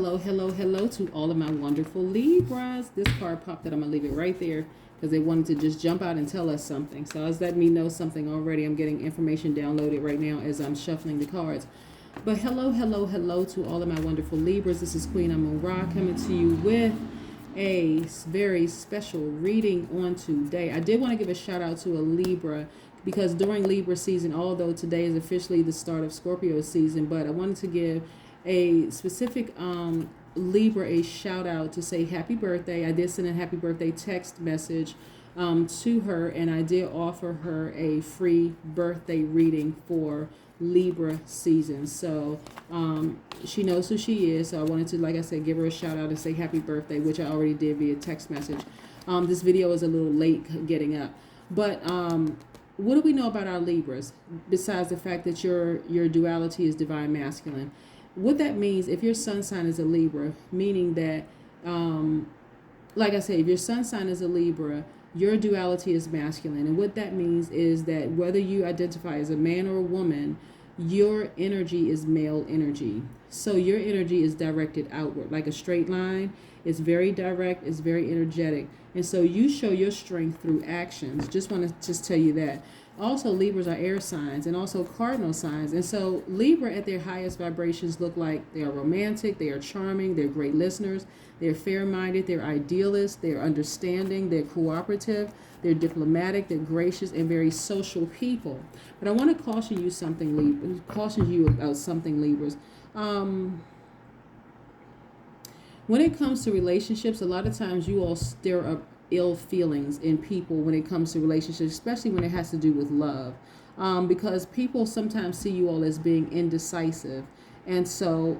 hello, hello, hello to all of my wonderful Libras. This card popped out. I'm going to leave it right there because they wanted to just jump out and tell us something. So it's letting me know something already. I'm getting information downloaded right now as I'm shuffling the cards. But hello, hello, hello to all of my wonderful Libras. This is Queen Amun Ra coming to you with a very special reading on today. I did want to give a shout out to a Libra because during Libra season, although today is officially the start of Scorpio season, but I wanted to give a specific Libra a shout out to say happy birthday. I did send a happy birthday text message to her, and I did offer her a free birthday reading for Libra season. So she knows who she is. So I wanted to, like I said, give her a shout out and say happy birthday, which I already did via text message. This video is a little late getting up, but what do we know about our Libras besides the fact that your duality is divine masculine? What that means, if your sun sign is a Libra, meaning that, like I said, if your sun sign is a Libra, your duality is masculine. And what that means is that whether you identify as a man or a woman, your energy is male energy. So your energy is directed outward, like a straight line. It's very direct, it's very energetic. And so you show your strength through actions. Just want to tell you that. Also, Libras are air signs and also cardinal signs. And so Libra at their highest vibrations look like they are romantic, they are charming, they're great listeners, they're fair-minded, they're idealists, they're understanding, they're cooperative, they're diplomatic, they're gracious, and very social people. But I want to caution you about something, Libras. When it comes to relationships, a lot of times you all stir up ill feelings in people when it comes to relationships, especially when it has to do with love, because people sometimes see you all as being indecisive, and so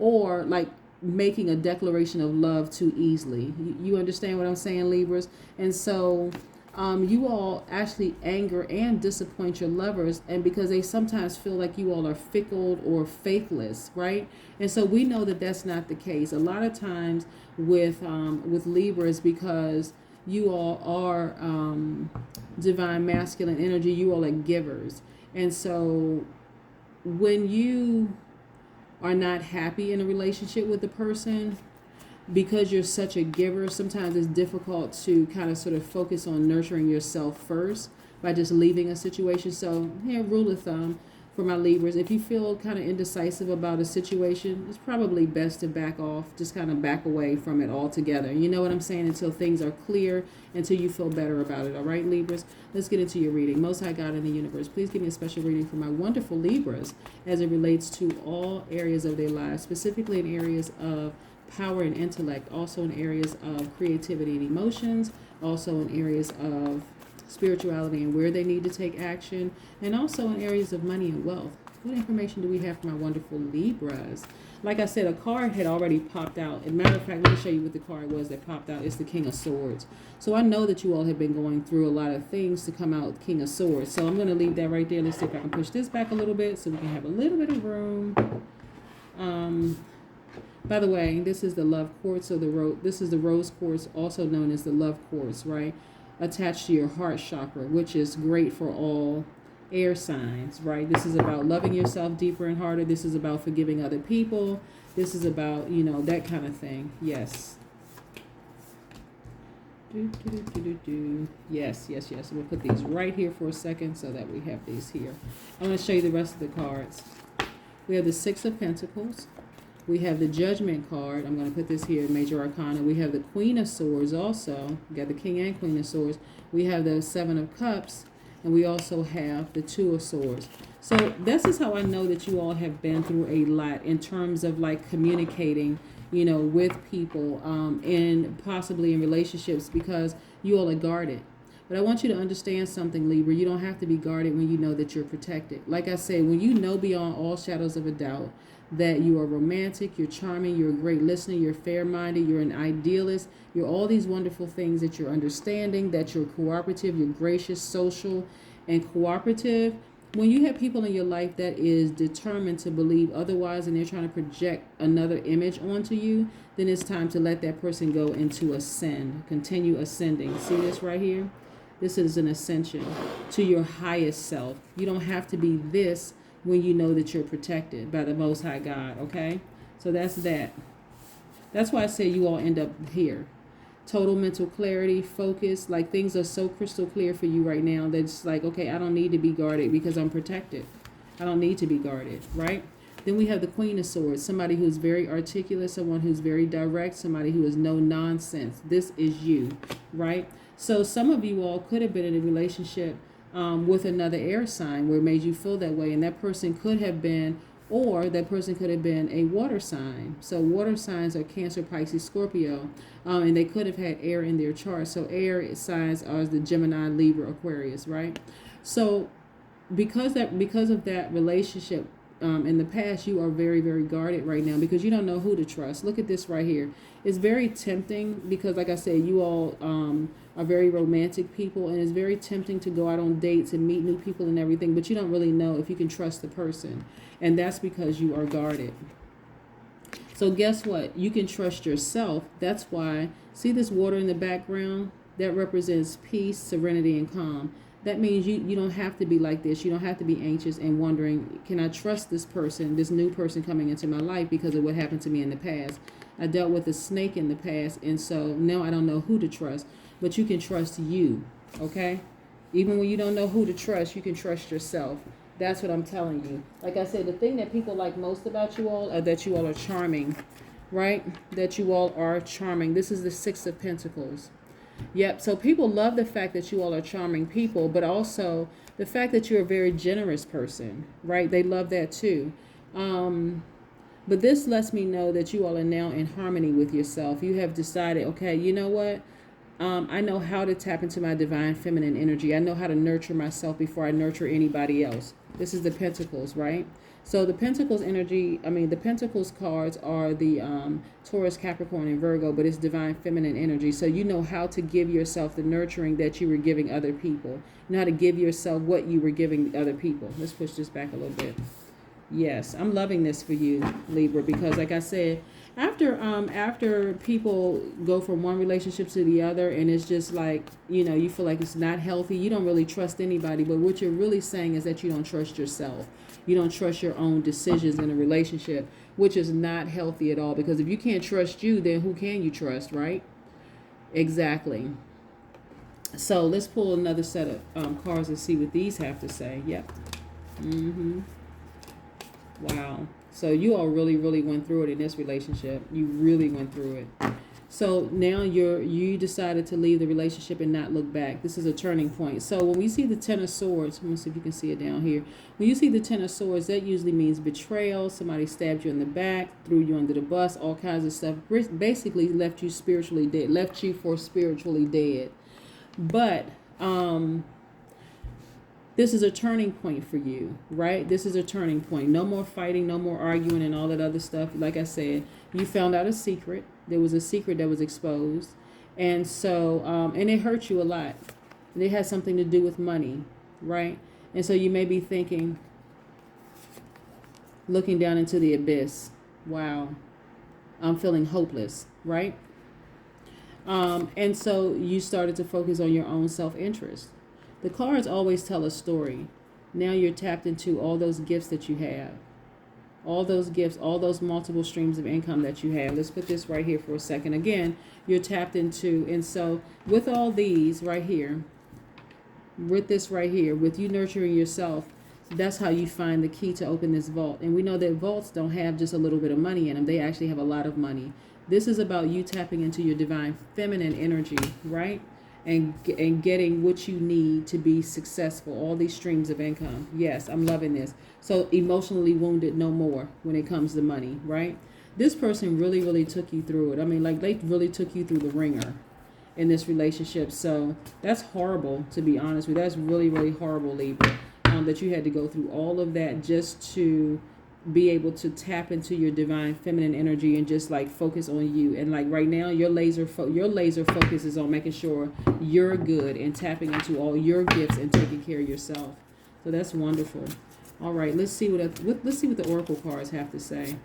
or like making a declaration of love too easily. You understand what I'm saying, Libras? And so you all actually anger and disappoint your lovers, and because they sometimes feel like you all are fickle or faithless, right? And so we know that that's not the case. A lot of times with Libras, because you all are divine masculine energy, you all are givers. And so when you are not happy in a relationship with the person, because you're such a giver, sometimes it's difficult to kind of sort of focus on nurturing yourself first by just leaving a situation. So here, rule of thumb for my Libras, if you feel kind of indecisive about a situation, it's probably best to back off, just kind of back away from it altogether. You know what I'm saying? Until things are clear, until you feel better about it. All right, Libras? Let's get into your reading. Most High God in the universe, please give me a special reading for my wonderful Libras as it relates to all areas of their lives, specifically in areas of power and intellect, also in areas of creativity and emotions, also in areas of spirituality and where they need to take action, and also in areas of money and wealth. What information do we have for my wonderful Libras? Like I said, a card had already popped out. As a matter of fact, let me show you what the card was that popped out. It's the King of Swords. So I know that you all have been going through a lot of things to come out King of Swords. So I'm going to leave that right there. Let's see if I can push this back a little bit so we can have a little bit of room. By the way, this is the love quartz, or this is the rose quartz, also known as the love quartz, right? Attached to your heart chakra, which is great for all air signs, right? This is about loving yourself deeper and harder. This is about forgiving other people. This is about, that kind of thing. Yes. Yes. We'll put these right here for a second so that we have these here. I'm going to show you the rest of the cards. We have the Six of Pentacles. We have the Judgment card. I'm going to put this here, Major Arcana. We have the Queen of Swords also. We got the King and Queen of Swords. We have the Seven of Cups. And we also have the Two of Swords. So this is how I know that you all have been through a lot in terms of like communicating, with people and possibly in relationships, because you all are guarded. But I want you to understand something, Libra. You don't have to be guarded when you know that you're protected. Like I said, when you know beyond all shadows of a doubt that you are romantic, you're charming, you're a great listener, you're fair-minded, you're an idealist, you're all these wonderful things, that you're understanding, that you're cooperative, you're gracious, social, and cooperative. When you have people in your life that is determined to believe otherwise and they're trying to project another image onto you, then it's time to let that person go into ascend, continue ascending. See this right here? This is an ascension to your highest self. You don't have to be this when you know that you're protected by the Most High God, okay? So that's that. That's why I say you all end up here. Total mental clarity, focus, like things are so crystal clear for you right now that it's like, okay, I don't need to be guarded because I'm protected. I don't need to be guarded, right? Then we have the Queen of Swords, somebody who's very articulate, someone who's very direct, somebody who is no nonsense. This is you, right? So some of you all could have been in a relationship with another air sign where it made you feel that way, and that person could have been, or that person could have been a water sign. So water signs are Cancer, Pisces, Scorpio, and they could have had air in their chart. So air signs are the Gemini, Libra, Aquarius, right? So because of that relationship in the past, you are very, very guarded right now because you don't know who to trust. Look at this right here. It's very tempting because, like I said, you all are very romantic people, and it's very tempting to go out on dates and meet new people and everything, but you don't really know if you can trust the person, and that's because you are guarded. So guess what? You can trust yourself. That's why, see this water in the background? That represents peace, serenity, and calm. That means you don't have to be like this. You don't have to be anxious and wondering, can I trust this person, this new person coming into my life because of what happened to me in the past? I dealt with a snake in the past, and so now I don't know who to trust. But you can trust you, okay? Even when you don't know who to trust, you can trust yourself. That's what I'm telling you. Like I said, the thing that people like most about you all are that you all are charming, right? That you all are charming. This is the Six of Pentacles. Yep, so people love the fact that you all are charming people, but also the fact that you're a very generous person, right? They love that too. But this lets me know that you all are now in harmony with yourself. You have decided, okay, you know what? I know how to tap into my divine feminine energy. I know how to nurture myself before I nurture anybody else. This is the Pentacles, right? So the Pentacles energy, the Pentacles cards are the Taurus, Capricorn, and Virgo, but it's divine feminine energy. So you know how to give yourself the nurturing that you were giving other people. You know how to give yourself what you were giving other people. Let's push this back a little bit. Yes, I'm loving this for you, Libra, because like I said, after people go from one relationship to the other, and it's just like, you feel like it's not healthy, you don't really trust anybody, but what you're really saying is that you don't trust yourself. You don't trust your own decisions in a relationship, which is not healthy at all, because if you can't trust you, then who can you trust, right? Exactly. So let's pull another set of cards and see what these have to say. Yep. Wow. So you all really, really went through it in this relationship. You really went through it. So now you decided to leave the relationship and not look back. This is a turning point. So when we see the Ten of Swords, let me see if you can see it down here. When you see the Ten of Swords, that usually means betrayal. Somebody stabbed you in the back, threw you under the bus, all kinds of stuff. Basically left you spiritually dead, left you for spiritually dead. But this is a turning point for you, right? This is a turning point. No more fighting, no more arguing and all that other stuff. Like I said, you found out a secret. There was a secret that was exposed. And so, and it hurt you a lot. And it has something to do with money, right? And so you may be thinking, looking down into the abyss, wow, I'm feeling hopeless, right? And so you started to focus on your own self-interest. The cards always tell a story. Now you're tapped into all those gifts that you have. All those gifts, all those multiple streams of income that you have. Let's put this right here for a second. Again, you're tapped into. And so with all these right here, with this right here, with you nurturing yourself, that's how you find the key to open this vault. And we know that vaults don't have just a little bit of money in them. They actually have a lot of money. This is about you tapping into your divine feminine energy, right? And getting what you need to be successful. All these streams of income. Yes, I'm loving this. So emotionally wounded no more when it comes to money, right? This person really, really took you through it. Like they really took you through the ringer in this relationship. So that's horrible, to be honest with you. That's really, really horrible, Libra, that you had to go through all of that just to be able to tap into your divine feminine energy and just like focus on you. And like right now, your laser focus is on making sure you're good and tapping into all your gifts and taking care of yourself. So that's wonderful. All right, let's see what the oracle cards have to say.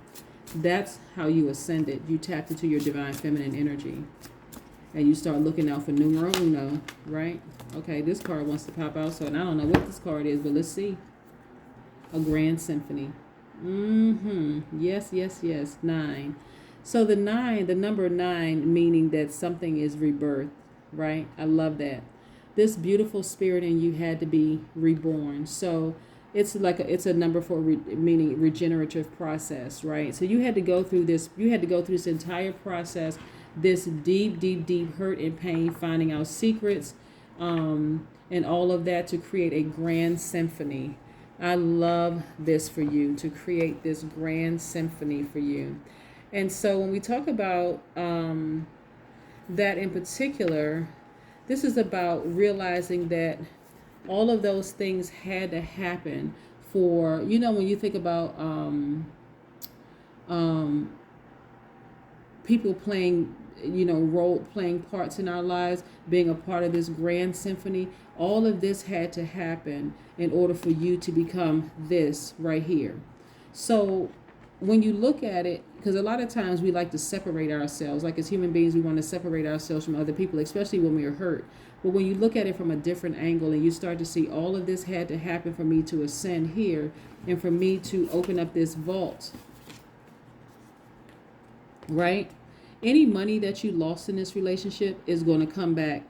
That's how you ascended. You tapped into your divine feminine energy, and you start looking out for numero uno, right? Okay, this card wants to pop out, so and I don't know what this card is, but let's see. A Grand Symphony. Yes, yes, yes. Nine. So the nine, the number nine, meaning that something is rebirth, right? I love that. This beautiful spirit in you had to be reborn. So it's like it's a number for meaning regenerative process, right? So you had to go through this. You had to go through this entire process, this deep, deep, deep hurt and pain, finding out secrets, and all of that to create a grand symphony. I love this for you, to create this grand symphony for you. And so when we talk about that in particular, this is about realizing that all of those things had to happen for, when you think about um, people playing, role playing parts in our lives, being a part of this grand symphony, all of this had to happen in order for you to become this right here. So when you look at it, because a lot of times we like to separate ourselves, like as human beings, we want to separate ourselves from other people, especially when we are hurt. But when you look at it from a different angle and you start to see all of this had to happen for me to ascend here and for me to open up this vault, right? Any money that you lost in this relationship is going to come back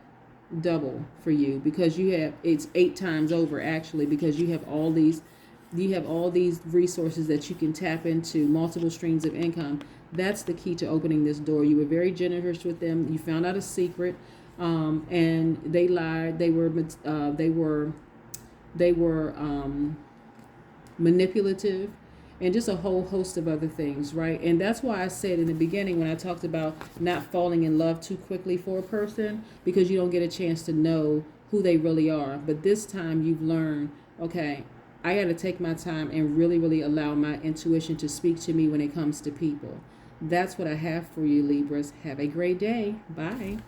double for you, because it's 8 times over actually, because you have all these resources that you can tap into, multiple streams of income. That's the key to opening this door. You were very generous with them. You found out a secret, and they lied. They were manipulative, and just a whole host of other things, right? And that's why I said in the beginning when I talked about not falling in love too quickly for a person, because you don't get a chance to know who they really are. But this time you've learned, okay, I got to take my time and really, really allow my intuition to speak to me when it comes to people. That's what I have for you, Libras. Have a great day. Bye.